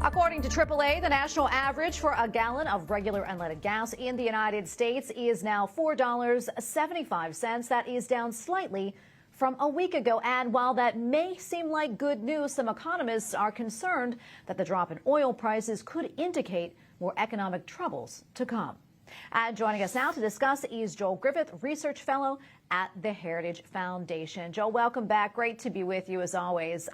According to AAA, the national average for a gallon of regular unleaded gas in the United States is now $4.75. That is down slightly from a week ago. And while that may seem like good news, some economists are concerned that the drop in oil prices could indicate more economic troubles to come. And joining us now to discuss is Joel Griffith, research fellow at the Heritage Foundation. Joel, welcome back. Great to be with you as always.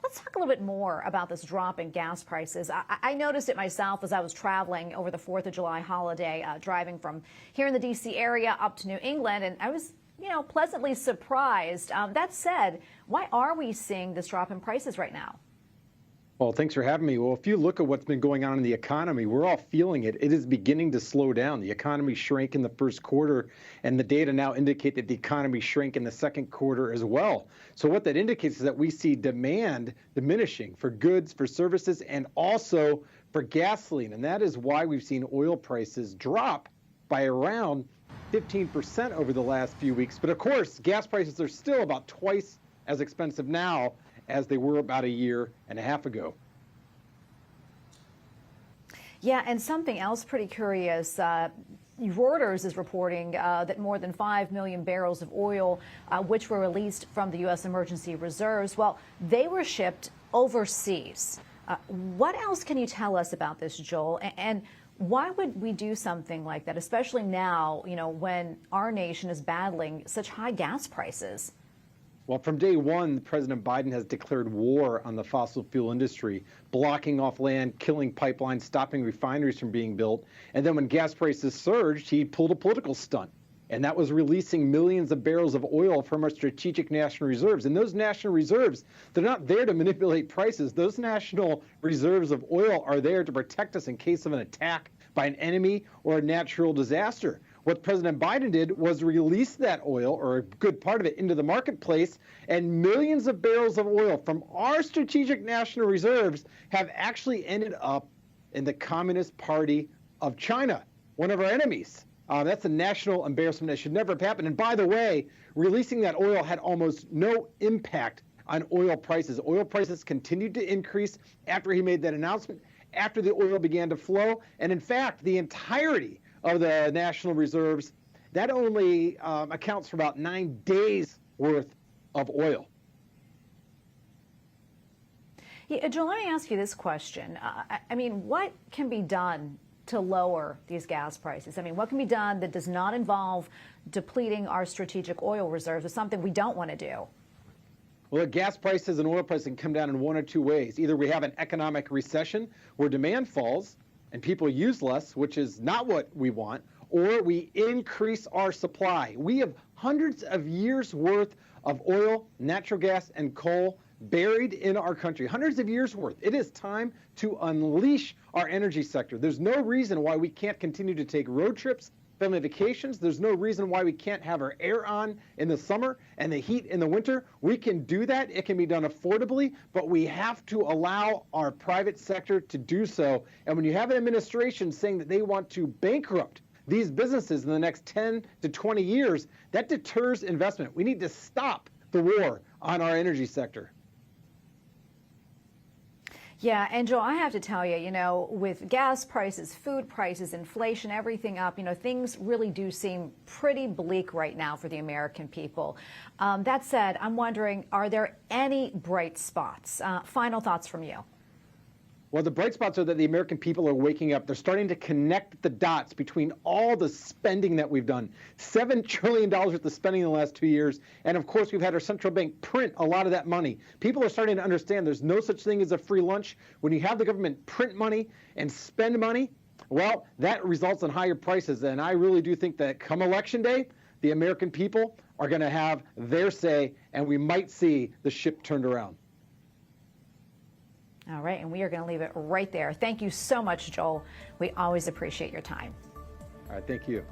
Let's talk a little bit more about this drop in gas prices. I noticed it myself as I was traveling over the 4th of July holiday, driving from here in the D.C. area up to New England, and I was, pleasantly surprised. That said, why are we seeing this drop in prices right now? Well, thanks for having me. Well, if you look at what's been going on in the economy, we're all feeling it. It is beginning to slow down. The economy shrank in the first quarter, and the data now indicate that the economy shrank in the second quarter as well. So what that indicates is that we see demand diminishing for goods, for services, and also for gasoline. And that is why we've seen oil prices drop by around 15% over the last few weeks. But of course, gas prices are still about twice as expensive now as they were about a year and a half ago. Yeah, and something else pretty curious. Reuters is reporting that more than 5 million barrels of oil, which were released from the U.S. emergency reserves, well, they were shipped overseas. What else can you tell us about this, Joel? And why would we do something like that, especially now, when our nation is battling such high gas prices? Well, from day one, President Biden has declared war on the fossil fuel industry, blocking off land, killing pipelines, stopping refineries from being built. And then when gas prices surged, he pulled a political stunt. And that was releasing millions of barrels of oil from our strategic national reserves. And those national reserves, they're not there to manipulate prices. Those national reserves of oil are there to protect us in case of an attack by an enemy or a natural disaster. What President Biden did was release that oil, or a good part of it, into the marketplace, and millions of barrels of oil from our strategic national reserves have actually ended up in the Communist Party of China, one of our enemies. That's a national embarrassment that should never have happened. And by the way, releasing that oil had almost no impact on oil prices. Oil prices continued to increase after he made that announcement, after the oil began to flow. And in fact, the entirety of the national reserves, that only accounts for about 9 days worth of oil. Yeah, Joel, let me ask you this question. What can be done to lower these gas prices? What can be done that does not involve depleting our strategic oil reserves? It's something we don't want to do. Well, gas prices and oil prices can come down in one or two ways. Either we have an economic recession where demand falls and people use less, which is not what we want, or we increase our supply. We have hundreds of years worth of oil, natural gas, and coal buried in our country, hundreds of years worth. It is time to unleash our energy sector. There's no reason why we can't continue to take road trips, family vacations. There's no reason why we can't have our air on in the summer and the heat in the winter. We can do that. It can be done affordably, but we have to allow our private sector to do so. And when you have an administration saying that they want to bankrupt these businesses in the next 10 to 20 years, that deters investment. We need to stop the war on our energy sector. Yeah, and Joel, I have to tell you, with gas prices, food prices, inflation, everything up, things really do seem pretty bleak right now for the American people. That said, I'm wondering, are there any bright spots? Final thoughts from you. Well, the bright spots are that the American people are waking up. They're starting to connect the dots between all the spending that we've done. $7 trillion worth of spending in the last 2 years. And of course, we've had our central bank print a lot of that money. People are starting to understand there's no such thing as a free lunch. When you have the government print money and spend money, well, that results in higher prices. And I really do think that come election day, the American people are going to have their say, and we might see the ship turned around. All right, and we are going to leave it right there. Thank you so much, Joel. We always appreciate your time. All right, thank you.